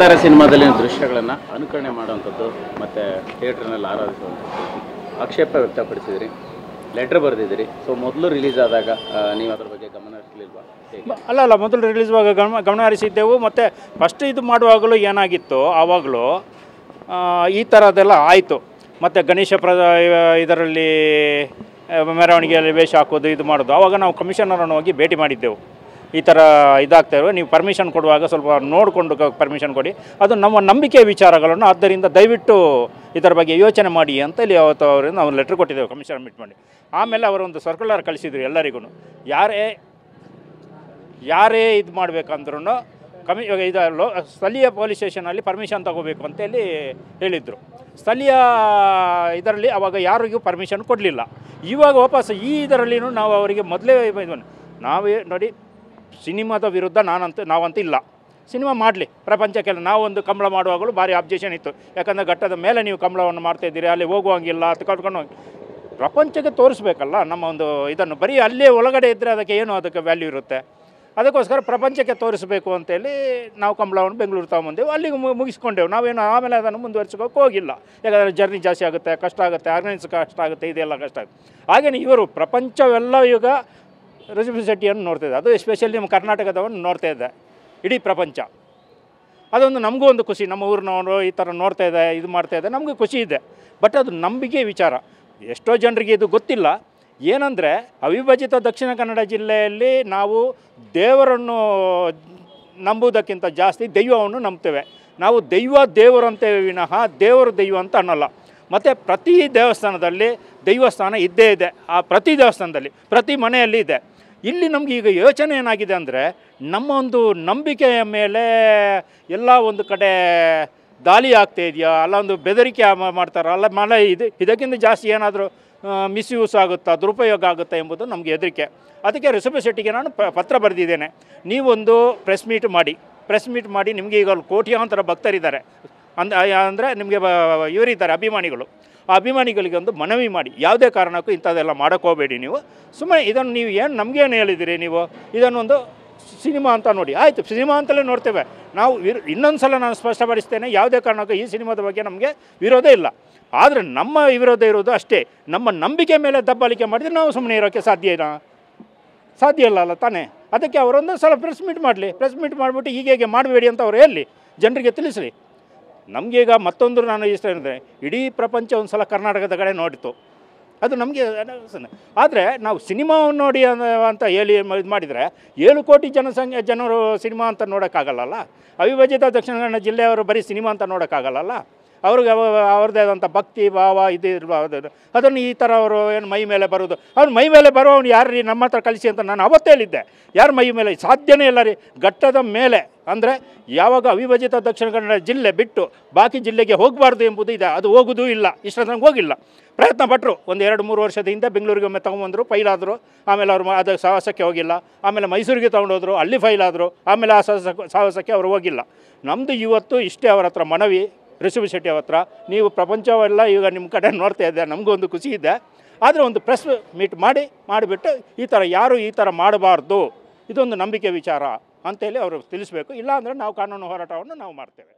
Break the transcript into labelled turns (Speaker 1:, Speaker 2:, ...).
Speaker 1: ತರ ಸಿನಿಮಾದಲ್ಲಿನ ದೃಶ್ಯಗಳನ್ನು ಅನುಕರಣೆ ಮಾಡುವಂಥದ್ದು ಮತ್ತು ಥಿಯೇಟ್ರ್ನಲ್ಲಿ ಆರಾಧಿಸುವಂಥದ್ದು ಆಕ್ಷೇಪ ವ್ಯಕ್ತಪಡಿಸಿದ್ರಿ, ಲೆಟ್ರ್ ಬರೆದಿದ್ದೀರಿ. ಸೊ ಮೊದಲು ರಿಲೀಸ್ ಆದಾಗ ನೀವು ಅದ್ರ ಬಗ್ಗೆ ಗಮನ ಹರಿಸಲಿಲ್ವಾ?
Speaker 2: ಅಲ್ಲ ಮೊದಲು ರಿಲೀಸ್ ಆಗ ಗಮನ ಹರಿಸಿದ್ದೆವು. ಮತ್ತು ಫಸ್ಟ್ ಇದು ಮಾಡುವಾಗಲೂ ಏನಾಗಿತ್ತು, ಆವಾಗಲೂ ಈ ಥರದ್ದೆಲ್ಲ ಆಯಿತು. ಮತ್ತು ಗಣೇಶ ಇದರಲ್ಲಿ ಮೆರವಣಿಗೆಯಲ್ಲಿ ವೇಷ ಹಾಕೋದು ಇದು ಮಾಡೋದು. ಆವಾಗ ನಾವು ಕಮಿಷನರನ್ನು ಹೋಗಿ ಭೇಟಿ ಮಾಡಿದ್ದೆವು. ಈ ಥರ ಇದಾಗ್ತಾಯಿರೋ, ನೀವು ಪರ್ಮಿಷನ್ ಕೊಡುವಾಗ ಸ್ವಲ್ಪ ನೋಡಿಕೊಂಡು ಪರ್ಮಿಷನ್ ಕೊಡಿ, ಅದು ನಮ್ಮ ನಂಬಿಕೆ ವಿಚಾರಗಳನ್ನು, ಆದ್ದರಿಂದ ದಯವಿಟ್ಟು ಇದರ ಬಗ್ಗೆ ಯೋಚನೆ ಮಾಡಿ ಅಂತೇಳಿ ಅವತ್ತು ಅವರಿಂದ ನಾವು ಲೆಟ್ರ್ ಕೊಟ್ಟಿದ್ದೆವು ಕಮಿಷನರ್ ಮೀಟ್ ಮಾಡಿ. ಆಮೇಲೆ ಅವರೊಂದು ಸರ್ಕ್ಯುಲರ್ ಕಳಿಸಿದ್ರು ಎಲ್ಲರಿಗೂ, ಯಾರೇ ಇದು ಮಾಡಬೇಕಂದ್ರೂ ಇದು ಸ್ಥಳೀಯ ಪೊಲೀಸ್ ಸ್ಟೇಷನಲ್ಲಿ ಪರ್ಮಿಷನ್ ತಗೋಬೇಕು ಅಂತೇಳಿ ಹೇಳಿದರು. ಸ್ಥಳೀಯ ಇದರಲ್ಲಿ ಆವಾಗ ಯಾರಿಗೂ ಪರ್ಮಿಷನ್ ಕೊಡಲಿಲ್ಲ. ಇವಾಗ ವಾಪಸ್ ಈ ಇದರಲ್ಲಿನೂ ನಾವು ಅವರಿಗೆ ಮೊದಲೇ ನಾವೇ ನೋಡಿ, ಸಿನಿಮಾದ ವಿರುದ್ಧ ನಾವಂತೂ ಇಲ್ಲ, ಸಿನಿಮಾ ಮಾಡಲಿ ಪ್ರಪಂಚಕ್ಕೆಲ್ಲ. ನಾವೊಂದು ಕಂಬಳ ಮಾಡುವಾಗಲೂ ಭಾರಿ ಅಬ್ಜೆಕ್ಷನ್ ಇತ್ತು, ಯಾಕಂದರೆ ಘಟ್ಟದ ಮೇಲೆ ನೀವು ಕಂಬಳವನ್ನು ಮಾಡ್ತಾಯಿದ್ದೀರಿ, ಅಲ್ಲಿ ಹೋಗುವಂಗಿಲ್ಲ, ಅದು ಕಟ್ಕೊಂಡು ಹೋಗಿ ಪ್ರಪಂಚಕ್ಕೆ ತೋರಿಸ್ಬೇಕಲ್ಲ ನಮ್ಮ ಒಂದು ಇದನ್ನು. ಬರೀ ಅಲ್ಲೇ ಒಳಗಡೆ ಇದ್ದರೆ ಅದಕ್ಕೆ ಏನು ಅದಕ್ಕೆ ವ್ಯಾಲ್ಯೂ ಇರುತ್ತೆ. ಅದಕ್ಕೋಸ್ಕರ ಪ್ರಪಂಚಕ್ಕೆ ತೋರಿಸಬೇಕು ಅಂತೇಳಿ ನಾವು ಕಂಬಳವನ್ನು ಬೆಂಗಳೂರು ತಗೊಂಬಂದೆವು, ಅಲ್ಲಿಗೆ ಮುಗಿಸ್ಕೊಂಡೆವು. ನಾವೇನು ಆಮೇಲೆ ಅದನ್ನು ಮುಂದುವರ್ಸ್ಕೋಕೆ ಹೋಗಿಲ್ಲ, ಯಾಕಂದರೆ ಜರ್ನಿ ಜಾಸ್ತಿ ಆಗುತ್ತೆ, ಕಷ್ಟ ಆಗುತ್ತೆ, ಆರ್ಗನೈಸ್ ಕಷ್ಟ ಆಗುತ್ತೆ, ಇದೆಲ್ಲ ಕಷ್ಟ ಆಗುತ್ತೆ. ಹಾಗೆಯೇ ಇವರು ಪ್ರಪಂಚವೆಲ್ಲ ಈಗ ರಿಷಬ್ ಶೆಟ್ಟಿಯನ್ನು ನೋಡ್ತಾಯಿದ್ದೆ, ಅದು ಎಸ್ಪೆಷಲಿ ನಮ್ಮ ಕರ್ನಾಟಕದವನ್ನು ನೋಡ್ತಾಯಿದ್ದೆ, ಇಡೀ ಪ್ರಪಂಚ. ಅದೊಂದು ನಮಗೂ ಒಂದು ಖುಷಿ, ನಮ್ಮ ಊರಿನವರು ಈ ಥರ ನೋಡ್ತಾಯಿದ್ದೆ, ಇದು ಮಾಡ್ತಾಯಿದ್ದೆ, ನಮಗೂ ಖುಷಿ ಇದೆ. ಬಟ್ ಅದು ನಂಬಿಕೆ ವಿಚಾರ. ಎಷ್ಟೋ ಜನರಿಗೆ ಇದು ಗೊತ್ತಿಲ್ಲ. ಏನಂದರೆ ಅವಿಭಜಿತ ದಕ್ಷಿಣ ಕನ್ನಡ ಜಿಲ್ಲೆಯಲ್ಲಿ ನಾವು ದೇವರನ್ನು ನಂಬುವುದಕ್ಕಿಂತ ಜಾಸ್ತಿ ದೈವವನ್ನು ನಂಬ್ತೇವೆ. ನಾವು ದೇವರು ಅಂತೇವೆ ವಿನಃ ದೇವರು ದೈವ ಅಂತ ಅನ್ನಲ್ಲ. ಮತ್ತು ಪ್ರತಿ ದೇವಸ್ಥಾನದಲ್ಲಿ ದೈವಸ್ಥಾನ ಇದ್ದೇ ಇದೆ. ಆ ಪ್ರತಿ ದೇವಸ್ಥಾನದಲ್ಲಿ, ಪ್ರತಿ ಮನೆಯಲ್ಲಿ ಇದೆ. ಇಲ್ಲಿ ನಮಗೆ ಈಗ ಯೋಚನೆ ಏನಾಗಿದೆ ಅಂದರೆ, ನಮ್ಮ ಒಂದು ನಂಬಿಕೆಯ ಮೇಲೆ ಎಲ್ಲ ಒಂದು ಕಡೆ ದಾಳಿ ಆಗ್ತಾ ಇದೆಯಾ, ಅಲ್ಲ ಒಂದು ಬೆದರಿಕೆ ಮಾಡ್ತಾರೆ, ಅಲ್ಲ ಮಳೆ ಇದಕ್ಕಿಂತ ಜಾಸ್ತಿ ಏನಾದರೂ ಮಿಸ್ಯೂಸ್ ಆಗುತ್ತಾ, ದುರುಪಯೋಗ ಆಗುತ್ತಾ ಎಂಬುದು ನಮಗೆ ಹೆದರಿಕೆ. ಅದಕ್ಕೆ ರಿಷಬ್ ಶೆಟ್ಟಿಗೆ ನಾನು ಪತ್ರ ಬರೆದಿದ್ದೇನೆ, ನೀವೊಂದು ಪ್ರೆಸ್ ಮೀಟ್ ಮಾಡಿ ನಿಮಗೆ ಈಗ ಕೋಟ್ಯಾಂತರ ಭಕ್ತರಿದ್ದಾರೆ ಅಂದರೆ ನಿಮಗೆ ಇವರಿದ್ದಾರೆ ಅಭಿಮಾನಿಗಳು. ಆ ಅಭಿಮಾನಿಗಳಿಗೆ ಒಂದು ಮನವಿ ಮಾಡಿ, ಯಾವುದೇ ಕಾರಣಕ್ಕೂ ಇಂಥದ್ದೆಲ್ಲ ಮಾಡೋಕ್ಕೋಗಬೇಡಿ. ನೀವು ಸುಮ್ಮನೆ ಇದನ್ನು ನೀವು ಏನು ನಮಗೇನು ಹೇಳಿದಿರಿ, ನೀವು ಇದನ್ನೊಂದು ಸಿನಿಮಾ ಅಂತ ನೋಡಿ. ಆಯಿತು, ಸಿನಿಮಾ ಅಂತಲೇ ನೋಡ್ತೇವೆ ನಾವು. ಇನ್ನೊಂದು ಸಲ ನಾನು ಸ್ಪಷ್ಟಪಡಿಸ್ತೇನೆ, ಯಾವುದೇ ಕಾರಣಕ್ಕೂ ಈ ಸಿನಿಮಾದ ಬಗ್ಗೆ ನಮಗೆ ವಿರೋಧ ಇಲ್ಲ. ಆದರೆ ನಮ್ಮ ವಿರೋಧ ಇರೋದು ಅಷ್ಟೇ, ನಮ್ಮ ನಂಬಿಕೆ ಮೇಲೆ ದಬ್ಬಾಳಿಕೆ ಮಾಡಿದರೆ ನಾವು ಸುಮ್ಮನೆ ಇರೋಕ್ಕೆ ಸಾಧ್ಯ ಇಲ್ಲ ತಾನೇ. ಅದಕ್ಕೆ ಅವರೊಂದು ಸಲ ಪ್ರೆಸ್ ಮೀಟ್ ಮಾಡಿಬಿಟ್ಟು ಹೀಗೆ ಮಾಡಬೇಡಿ ಅಂತ ಅವ್ರು ಹೇಳಿ ಜನರಿಗೆ ತಿಳಿಸಲಿ. ನಮಗೀಗ ಮತ್ತೊಂದು ನಾನು ಇಷ್ಟ ಅಂದರೆ, ಇಡೀ ಪ್ರಪಂಚ ಒಂದು ಸಲ ಕರ್ನಾಟಕದ ಕಡೆ ನೋಡಿತು, ಅದು ನಮಗೆ. ಆದರೆ ನಾವು ಸಿನಿಮಾವನ್ನು ನೋಡಿ ಅಂತ ಹೇಳಿ ಇದು ಮಾಡಿದರೆ 7 ಕೋಟಿ ಜನರು ಸಿನಿಮಾ ಅಂತ ನೋಡೋಕ್ಕಾಗಲ್ಲ. ಅವಿಭಜಿತ ದಕ್ಷಿಣ ಕನ್ನಡ ಜಿಲ್ಲೆಯವರು ಬರೀ ಸಿನಿಮಾ ಅಂತ ನೋಡೋಕ್ಕಾಗಲ್ಲ. ಅವ್ರಿಗೆ ಅವ್ರದ್ದೇ ಆದಂಥ ಭಕ್ತಿ ಭಾವ ಇದು ಇರ್ಬೋದು. ಅದನ್ನು ಈ ಥರ ಅವರು ಏನು ಮೈ ಮೇಲೆ ಬರೋದು, ಅವ್ನು ಮೈ ಮೇಲೆ ಬರೋನು ಯಾರು ರೀ, ನಮ್ಮ ಹತ್ರ ಕಳಿಸಿ ಅಂತ ನಾನು ಅವತ್ತೇ ಹೇಳಿದ್ದೆ. ಯಾರು ಮೈ ಮೇಲೆ ಸಾಧ್ಯನೇ ಇಲ್ಲ ರೀ. ಘಟ್ಟದ ಮೇಲೆ ಅಂದರೆ ಯಾವಾಗ ಅವಿಭಜಿತ ದಕ್ಷಿಣ ಕನ್ನಡ ಜಿಲ್ಲೆ ಬಿಟ್ಟು ಬಾಕಿ ಜಿಲ್ಲೆಗೆ ಹೋಗಬಾರ್ದು ಎಂಬುದು ಇದೆ, ಅದು ಹೋಗೋದೂ ಇಲ್ಲ. ಇಷ್ಟೊಂದು ಹೋಗಿಲ್ಲ, ಪ್ರಯತ್ನ ಪಟ್ಟರು. ಒಂದು 2-3 ವರ್ಷದ ಹಿಂದೆ ಬೆಂಗಳೂರಿಗೆ ಒಮ್ಮೆ ತೊಗೊಂಬಂದರು, ಫೈಲಾದರು. ಆಮೇಲೆ ಅವರು ಅದು ಸಾಹಸಕ್ಕೆ ಹೋಗಿಲ್ಲ. ಆಮೇಲೆ ಮೈಸೂರಿಗೆ ತೊಗೊಂಡೋದ್ರು, ಅಲ್ಲಿ ಫೈಲಾದರು. ಆಮೇಲೆ ಆ ಸಾಹಸಕ್ಕೆ ಅವರು ಹೋಗಿಲ್ಲ. ನಮ್ಮದು ಇವತ್ತು ಇಷ್ಟೇ ಅವರ ಹತ್ರ ಮನವಿ, ರಿಷಬ್ ಶೆಟ್ಟಿ ಅವರ, ನೀವು ಪ್ರಪಂಚವೆಲ್ಲ ಈಗ ನಿಮ್ಮ ಕಡೆ ನೋಡ್ತಾ ಇದ್ದೆ, ನಮಗೂ ಒಂದು ಖುಷಿ ಇದೆ. ಆದರೆ ಒಂದು ಪ್ರೆಸ್ ಮೀಟ್ ಮಾಡಿಬಿಟ್ಟು ಈ ಥರ ಯಾರು ಈ ಥರ ಮಾಡಬಾರ್ದು, ಇದೊಂದು ನಂಬಿಕೆ ವಿಚಾರ ಅಂತೇಳಿ ಅವರು ತಿಳಿಸ್ಬೇಕು. ಇಲ್ಲ ಅಂದರೆ ನಾವು ಕಾನೂನು ಹೋರಾಟವನ್ನು ನಾವು ಮಾಡ್ತೇವೆ.